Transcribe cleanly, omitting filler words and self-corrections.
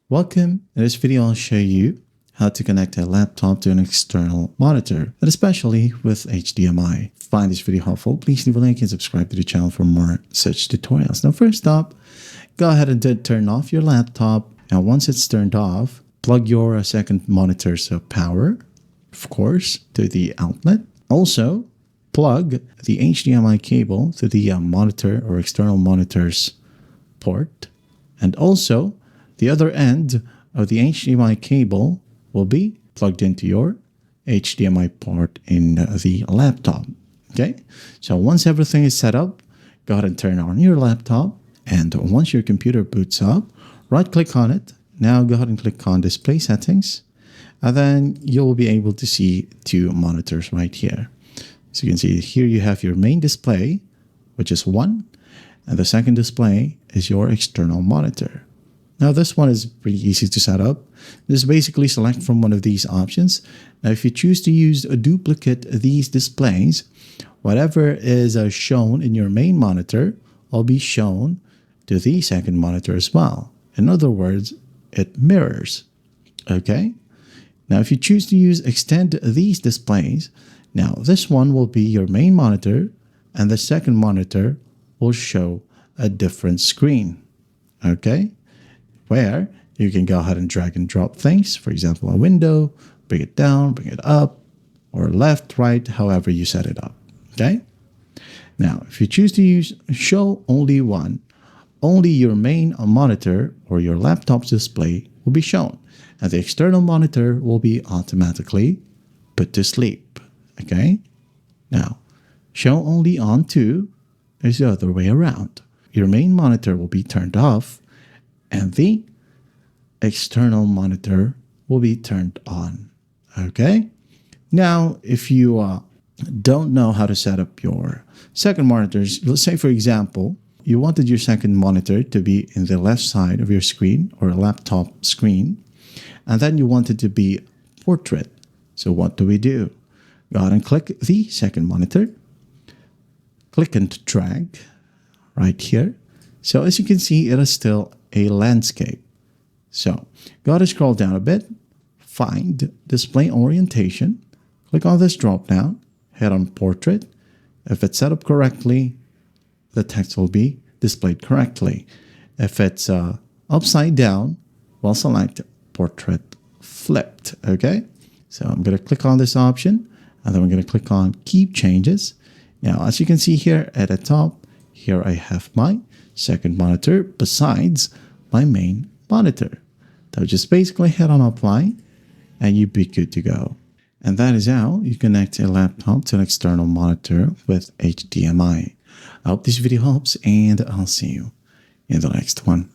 Welcome. In this video, I'll show you how to connect a laptop to an external monitor, and especially with HDMI. If you find this video helpful, please leave a like and subscribe to the channel for more such tutorials. Now, first up, go ahead and turn off your laptop. And once it's turned off, plug your second monitor's power, of course, to the outlet. Also, plug the HDMI cable to the monitor or external monitor's port. And also, the other end of the HDMI cable will be plugged into your HDMI port in the laptop. Okay, so once everything is set up, go ahead and turn on your laptop. And once your computer boots up, right-click on it. Now go ahead and click on Display Settings. And then you'll be able to see two monitors right here. So you can see here you have your main display, which is one. And the second display is your external monitor. Now this one is pretty easy to set up. Just basically select from one of these options. Now if you choose to use a duplicate these displays, whatever is shown in your main monitor will be shown to the second monitor as well. In other words, it mirrors. Okay? Now if you choose to use extend these displays, now this one will be your main monitor and the second monitor will show a different screen. Okay? Where you can go ahead and drag and drop things, for example, a window, bring it down, bring it up, or left, right, however you set it up. Okay? Now, if you choose to use show only one, only your main monitor or your laptop's display will be shown, and the external monitor will be automatically put to sleep. Okay? Now, show only on two is the other way around. Your main monitor will be turned off, and the external monitor will be turned on. Okay? Now, if you don't know how to set up your second monitors, let's say, for example, you wanted your second monitor to be in the left side of your screen or a laptop screen, and then you want it to be portrait. So what do? Go ahead and click the second monitor. Click and drag right here. So as you can see, it is still a landscape. So go ahead and scroll down a bit, find display orientation, click on this drop down, hit on portrait. If it's set up correctly, the text will be displayed correctly. If it's upside down, we'll select portrait flipped. Okay, so I'm going to click on this option and then we're going to click on keep changes. Now, as you can see here at the top, here I have my second monitor besides my main monitor. So just basically hit on apply and you'd be good to go. And that is how you connect a laptop to an external monitor with HDMI. I hope this video helps and I'll see you in the next one.